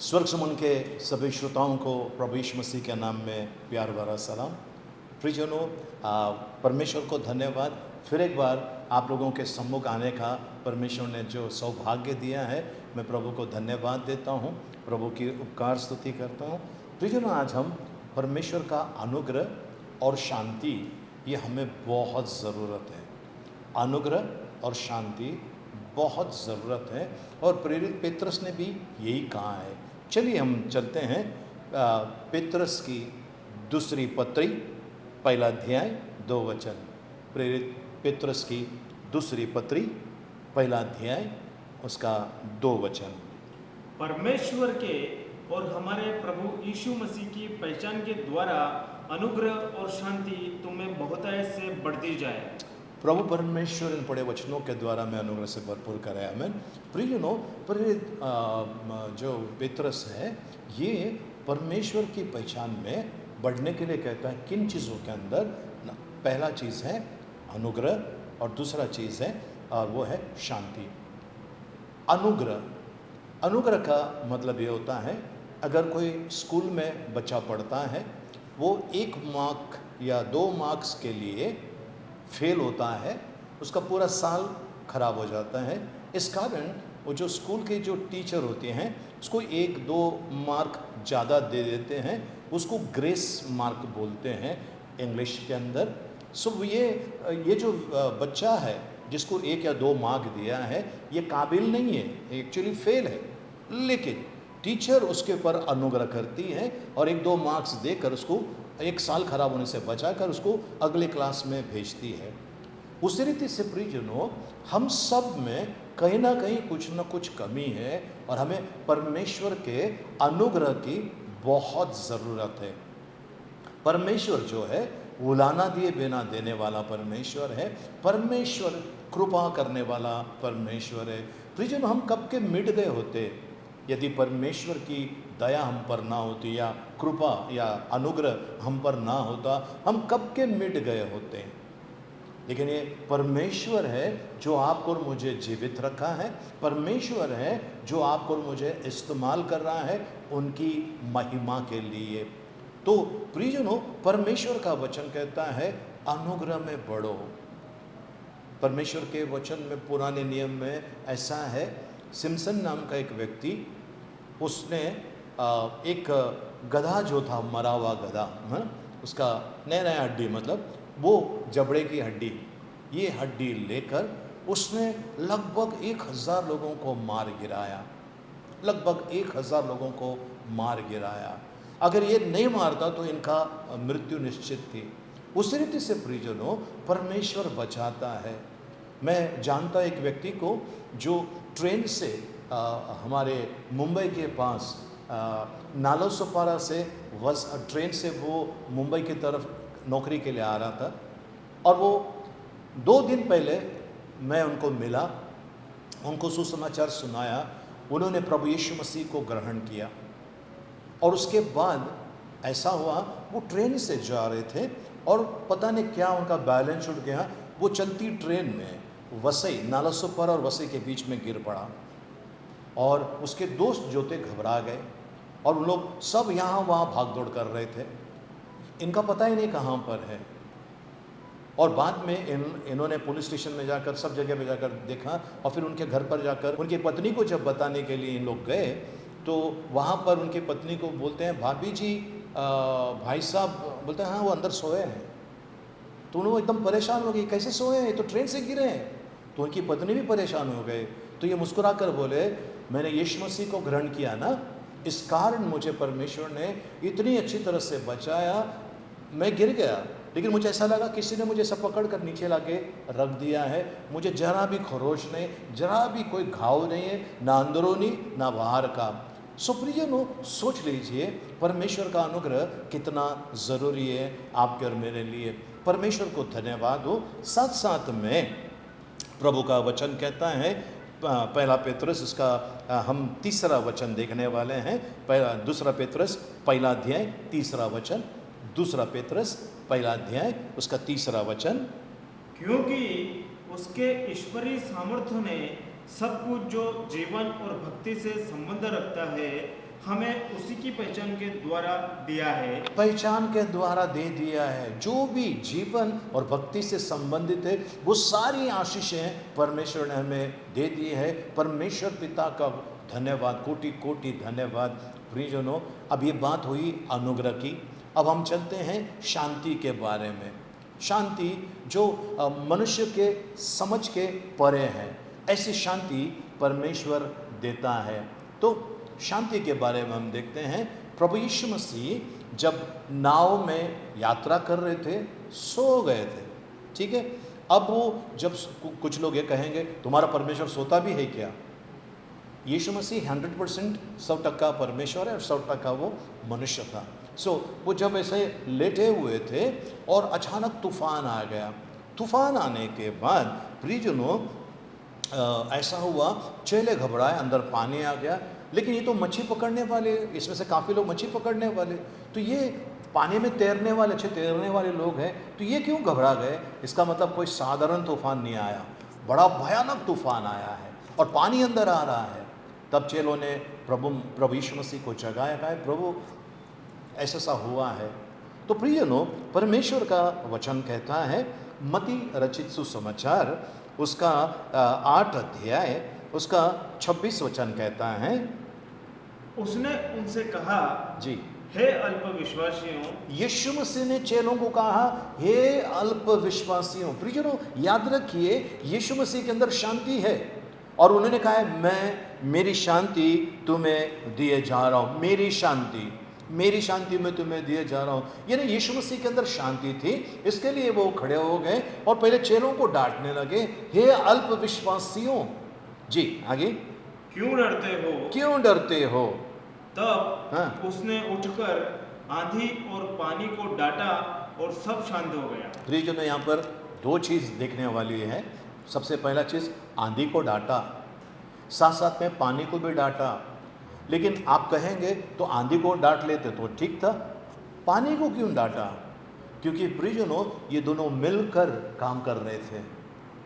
स्वर्ग समुन के सभी श्रोताओं को प्रभु यीशु मसीह के नाम में प्यार भरा सलाम। प्रियजनों, परमेश्वर को धन्यवाद। फिर एक बार आप लोगों के सम्मुख आने का परमेश्वर ने जो सौभाग्य दिया है, मैं प्रभु को धन्यवाद देता हूँ, प्रभु की उपकार स्तुति करता हूँ। प्रियजनों, आज हम परमेश्वर का अनुग्रह और शांति, ये हमें बहुत ज़रूरत है। अनुग्रह और शांति बहुत ज़रूरत है और प्रेरित पेत्रस ने भी यही कहा है। चलिए हम चलते हैं पेत्रस की दूसरी पत्री, पहला अध्याय 2 वचन। प्रेरित पेत्रस की दूसरी पत्री, पहला अध्याय उसका 2 वचन। परमेश्वर के और हमारे प्रभु यीशु मसीह की पहचान के द्वारा अनुग्रह और शांति तुम्हें बहुतायत से बढ़ती जाए। प्रभु परमेश्वर इन पढ़े वचनों के द्वारा मैं अनुग्रह से भरपूर करे। आमीन। प्रियजनों, प्रेरित जो पेत्रस है, ये परमेश्वर की पहचान में बढ़ने के लिए कहता है किन चीज़ों के अंदर। पहला चीज़ है अनुग्रह और दूसरा चीज़ है और वो है शांति। अनुग्रह का मतलब ये होता है, अगर कोई स्कूल में बच्चा पढ़ता है, वो 1 मार्क या 2 मार्क्स के लिए फेल होता है, उसका पूरा साल खराब हो जाता है। इस कारण वो जो स्कूल के जो टीचर होते हैं, उसको 1-2 मार्क ज़्यादा दे देते हैं, उसको ग्रेस मार्क बोलते हैं इंग्लिश के अंदर। सो ये जो बच्चा है जिसको 1 या 2 मार्क दिया है, ये काबिल नहीं है, एक्चुअली फेल है, लेकिन टीचर उसके ऊपर अनुग्रह करती है और 1-2 मार्क्स देकर उसको 1 साल खराब होने से बचाकर उसको अगले क्लास में भेजती है। उसी रीति से प्रियजनों, हम सब में कहीं ना कहीं कुछ ना कुछ कमी है और हमें परमेश्वर के अनुग्रह की बहुत ज़रूरत है। परमेश्वर जो है, उलाना दिए बिना देने वाला परमेश्वर है। परमेश्वर कृपा करने वाला परमेश्वर है। प्रियजनों, हम कब के मिट गए होते यदि परमेश्वर की दया हम पर ना होती या कृपा या अनुग्रह हम पर ना होता, हम कब के मिट गए होते। लेकिन ये परमेश्वर है जो आपको और मुझे जीवित रखा है। परमेश्वर है जो आपको और मुझे इस्तेमाल कर रहा है उनकी महिमा के लिए। तो प्रियजनों, परमेश्वर का वचन कहता है अनुग्रह में बढ़ो। परमेश्वर के वचन में पुराने नियम में ऐसा है, सिमसन नाम का एक व्यक्ति, उसने एक गधा जो था, मरा हुआ गधा, उसका नया हड्डी, मतलब वो जबड़े की हड्डी, ये हड्डी लेकर उसने लगभग 1000 लोगों को मार गिराया। लगभग 1000 लोगों को मार गिराया। अगर ये नहीं मारता तो इनका मृत्यु निश्चित थी। उसी रीति से प्रियजनों, परमेश्वर बचाता है। मैं जानता एक व्यक्ति को जो ट्रेन से हमारे मुंबई के पास नालासोपारा से ट्रेन से वो मुंबई की तरफ नौकरी के लिए आ रहा था, और वो 2 दिन पहले मैं उनको मिला, उनको सुसमाचार सुनाया। उन्होंने प्रभु यीशु मसीह को ग्रहण किया और उसके बाद ऐसा हुआ, वो ट्रेन से जा रहे थे और पता नहीं क्या उनका बैलेंस उठ गया। वो चलती ट्रेन में वसई, नालासोपारा और वसई के बीच में गिर पड़ा और उसके दोस्त जो थे घबरा गए और उन लोग सब यहाँ वहाँ भाग दौड़ कर रहे थे। इनका पता ही नहीं कहाँ पर है। और बाद में इन्होंने पुलिस स्टेशन में जाकर, सब जगह पे जाकर देखा और फिर उनके घर पर जाकर उनकी पत्नी को जब बताने के लिए इन लोग गए तो वहाँ पर उनकी पत्नी को बोलते हैं, भाभी जी, भाई साहब, बोलते हैं हाँ वो अंदर सोए हैं। तो उन्होंने एकदम परेशान हो गई, कैसे सोए हैं, तो ट्रेन से गिरे हैं। तो उनकी पत्नी भी परेशान हो गए। तो ये मुस्कुरा कर बोले, मैंने यीशु मसीह को ग्रहण किया ना, इस कारण मुझे परमेश्वर ने इतनी अच्छी तरह से बचाया। मैं गिर गया, लेकिन मुझे ऐसा लगा किसी ने मुझे सब पकड़ कर नीचे लाके रख दिया है। मुझे जरा भी खरोश नहीं, जरा भी कोई घाव नहीं है, ना अंदरूनी ना बाहर का। सो प्रियजनों, सोच लीजिए परमेश्वर का अनुग्रह कितना ज़रूरी है आपके और मेरे लिए। परमेश्वर को धन्यवाद हो। साथ साथ में प्रभु का वचन कहता है, पहला पेत्रस, इसका हम तीसरा वचन देखने वाले हैं। दूसरा पेत्रस पहला अध्याय 3रा वचन। दूसरा पेत्रस पहला अध्याय उसका 3रा वचन। क्योंकि उसके ईश्वरीय सामर्थ्य ने सब कुछ जो जीवन और भक्ति से संबंध रखता है हमें उसी की पहचान के द्वारा दिया है। पहचान के द्वारा दे दिया है। जो भी जीवन और भक्ति से संबंधित है वो सारी आशीषें परमेश्वर ने हमें दे दी है। परमेश्वर पिता का धन्यवाद, कोटि कोटि धन्यवाद। प्रियजनों, अब ये बात हुई अनुग्रह की। अब हम चलते हैं शांति के बारे में। शांति जो मनुष्य के समझ के परे है, ऐसी शांति परमेश्वर देता है। तो शांति के बारे में हम देखते हैं। प्रभु यीशु मसीह जब नाव में यात्रा कर रहे थे, सो गए थे, ठीक है। अब वो जब कुछ लोग ये कहेंगे तुम्हारा परमेश्वर सोता भी है क्या? यीशु मसीह 100% 100% परमेश्वर है और 100% वो मनुष्य था। वो जब ऐसे लेटे हुए थे और अचानक तूफान आ गया। तूफान आने के बाद प्रियजनों ऐसा हुआ, चेले घबराए, अंदर पानी आ गया। लेकिन ये तो मच्छी पकड़ने वाले, इसमें से काफ़ी लोग मच्छी पकड़ने वाले, तो ये पानी में तैरने वाले, अच्छे तैरने वाले लोग हैं, तो ये क्यों घबरा गए? इसका मतलब कोई साधारण तूफान नहीं आया, बड़ा भयानक तूफान आया है और पानी अंदर आ रहा है। तब चेलों ने प्रभु यीशु मसीह को जगाया, कहा प्रभु ऐसा सा हुआ है। तो प्रियजनों, परमेश्वर का वचन कहता है, मत्ती रचित सुसमाचार उसका 8 अध्याय उसका 26 वचन कहता है, उसने उनसे कहा जी, हे अल्पविश्वासियों। यीशु मसीह ने चेलों को कहा, हे अल्पविश्वासियों। प्रियजनों, याद रखिए यीशु मसीह के अंदर शांति है और उन्होंने कहा है मैं मेरी शांति तुम्हें दिए जा रहा हूँ, मेरी शांति मैं तुम्हें दिए जा रहा हूँ। यानी यीशु मसीह के अंदर शांति थी, इसके लिए वो खड़े हो गए और पहले चेलों को डांटने लगे, हे अल्पविश्वासियों। जी आगे, क्यों डरते हो? तब उसने उठकर आंधी और पानी को डांटा और सब शांत हो गया। प्रियजनों, यहाँ पर 2 चीज़ देखने वाली है। सबसे पहला चीज़, आंधी को डांटा, साथ साथ में पानी को भी डांटा। लेकिन आप कहेंगे तो आंधी को डांट लेते तो ठीक था, पानी को क्यों डांटा? क्योंकि प्रियजनों ये दोनों मिलकर काम कर रहे थे।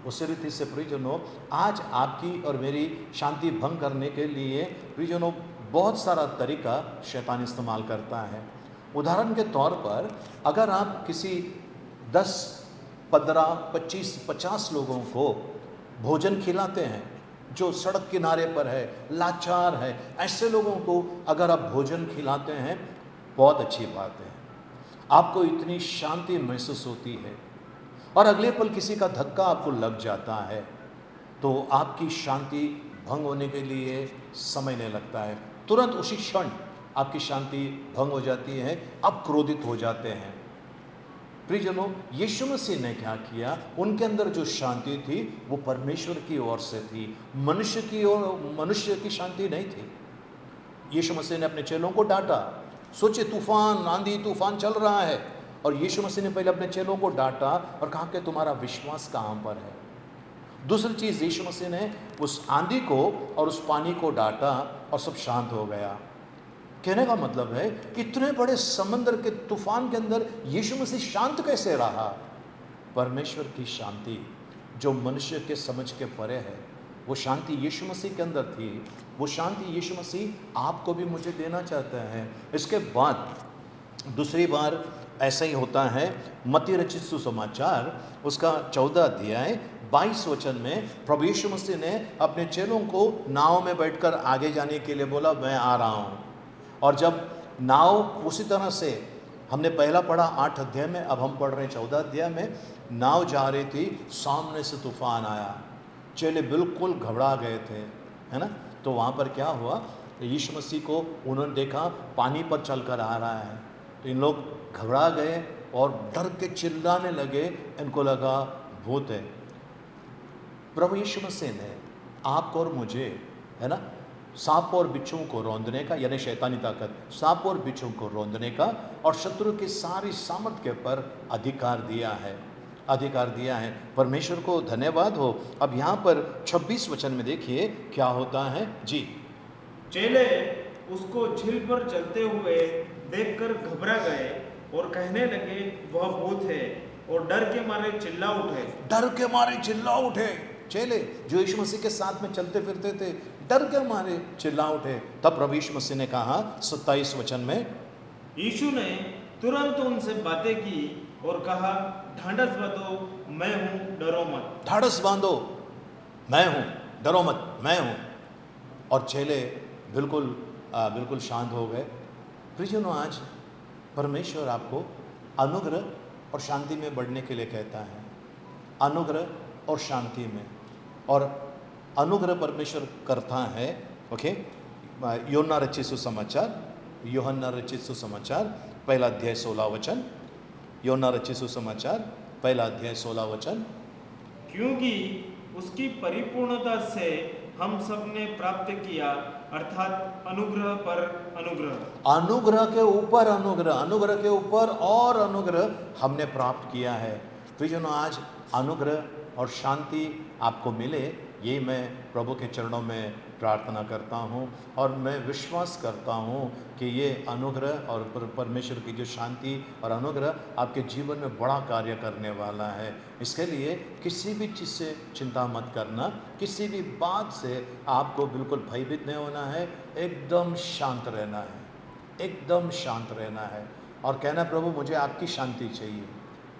उसी रीति से प्रियजनों, आज आपकी और मेरी शांति भंग करने के लिए प्रियजनों बहुत सारा तरीका शैतान इस्तेमाल करता है। उदाहरण के तौर पर अगर आप किसी 10, 15, 25, 50 लोगों को भोजन खिलाते हैं जो सड़क किनारे पर है, लाचार है, ऐसे लोगों को अगर आप भोजन खिलाते हैं, बहुत अच्छी बात है, आपको इतनी शांति महसूस होती है। और अगले पल किसी का धक्का आपको लग जाता है तो आपकी शांति भंग होने के लिए समय नहीं लगता है, तुरंत उसी क्षण आपकी शांति भंग हो जाती है, आप क्रोधित हो जाते हैं। प्रियजनों, यीशु मसीह ने क्या किया? उनके अंदर जो शांति थी वो परमेश्वर की ओर से थी, मनुष्य की शांति नहीं थी। यीशु मसीह ने अपने चेलों को डांटा। सोचिए, तूफान, आंधी तूफान चल रहा है और यीशु मसीह ने पहले अपने चेलों को डांटा और कहा कि तुम्हारा विश्वास कहाँ पर है। दूसरी चीज़, यीशु मसीह ने उस आंधी को और उस पानी को डांटा और सब शांत हो गया। कहने का मतलब है कि इतने बड़े समंदर के तूफान के अंदर यीशु मसीह शांत कैसे रहा? परमेश्वर की शांति जो मनुष्य के समझ के परे है, वो शांति यीशु मसीह के अंदर थी। वो शांति यीशु मसीह आपको भी मुझे देना चाहता है। इसके बाद दूसरी बार ऐसा ही होता है। मत्ती रचित सुसमाचार उसका 14 अध्याय 22 वचन में प्रभु यीशु मसीह ने अपने चेलों को नाव में बैठकर आगे जाने के लिए बोला, मैं आ रहा हूँ। और जब नाव उसी तरह से हमने पहला पढ़ा 8 अध्याय में, अब हम पढ़ रहे हैं 14 अध्याय में, नाव जा रही थी, सामने से तूफान आया, चेले बिल्कुल घबरा गए थे, है ना। तो वहाँ पर क्या हुआ? यीशु मसीह को उन्होंने देखा पानी पर चलकर आ रहा है, तो इन लोग घबरा गए और डर के चिल्लाने लगे, इनको लगा भूत है। प्रभु यीशु मसीह ने आपको और मुझे, है ना, सांप और बिच्छू को रौंदने का, यानी शैतानी ताकत, सांप और बिच्छू को रौंदने का और शत्रु की सारी सामर्थ के पर अधिकार दिया है। परमेश्वर को धन्यवाद हो। अब यहाँ पर 26 वचन में देखिए क्या होता है जी। चेले उसको झील पर चलते हुए देखकर घबरा गए और कहने लगे वह भूत है, और डर के मारे चिल्ला उठे। चेले जो यीशु मसीह के साथ में चलते फिरते थे डर के मारे चिल्ला उठे। तब प्रभु यीशु मसीह ने कहा 27 वचन में, यीशु ने तुरंत उनसे बातें की और कहा, ढांढस बंधो, मैं हूँ, डरो मत। ढाढ़स बांधो, मैं हूँ, डरो मत, मैं हूँ। और चेले बिल्कुल शांत हो गए। प्रियजनों, आज परमेश्वर आपको अनुग्रह और शांति में बढ़ने के लिए कहता है, अनुग्रह और शांति में। और अनुग्रह परमेश्वर करता है। ओके, यूहन्ना रचित सुसमाचार पहला अध्याय 16 वचन। यूहन्ना रचित सुसमाचार पहला अध्याय 16 वचन। क्योंकि उसकी परिपूर्णता से हम सब ने प्राप्त किया, अर्थात अनुग्रह पर अनुग्रह। अनुग्रह के ऊपर अनुग्रह, अनुग्रह के ऊपर और अनुग्रह हमने प्राप्त किया है। प्रियजनों, आज अनुग्रह और शांति आपको मिले, ये मैं प्रभु के चरणों में प्रार्थना करता हूँ। और मैं विश्वास करता हूँ कि ये अनुग्रह और परमेश्वर की जो शांति और अनुग्रह आपके जीवन में बड़ा कार्य करने वाला है। इसके लिए किसी भी चीज़ से चिंता मत करना, किसी भी बात से आपको बिल्कुल भयभीत नहीं होना है, एकदम शांत रहना है, एकदम शांत रहना है और कहना, प्रभु मुझे आपकी शांति चाहिए।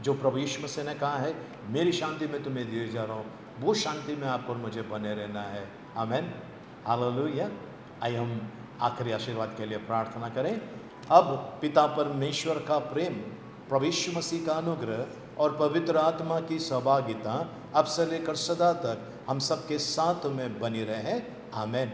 जो प्रभु यीशु मसीह ने कहा है, मेरी शांति में तुम्हें दिए जा रहा हूँ, वो शांति में आपको और मुझे बने रहना है। आमीन, हालेलुया। आइए हम आखिरी आशीर्वाद के लिए प्रार्थना करें। अब पिता परमेश्वर का प्रेम, प्रभु यीशु मसीह का अनुग्रह और पवित्र आत्मा की सहभागिता अब से लेकर सदा तक हम सबके साथ में बनी रहे। आमीन।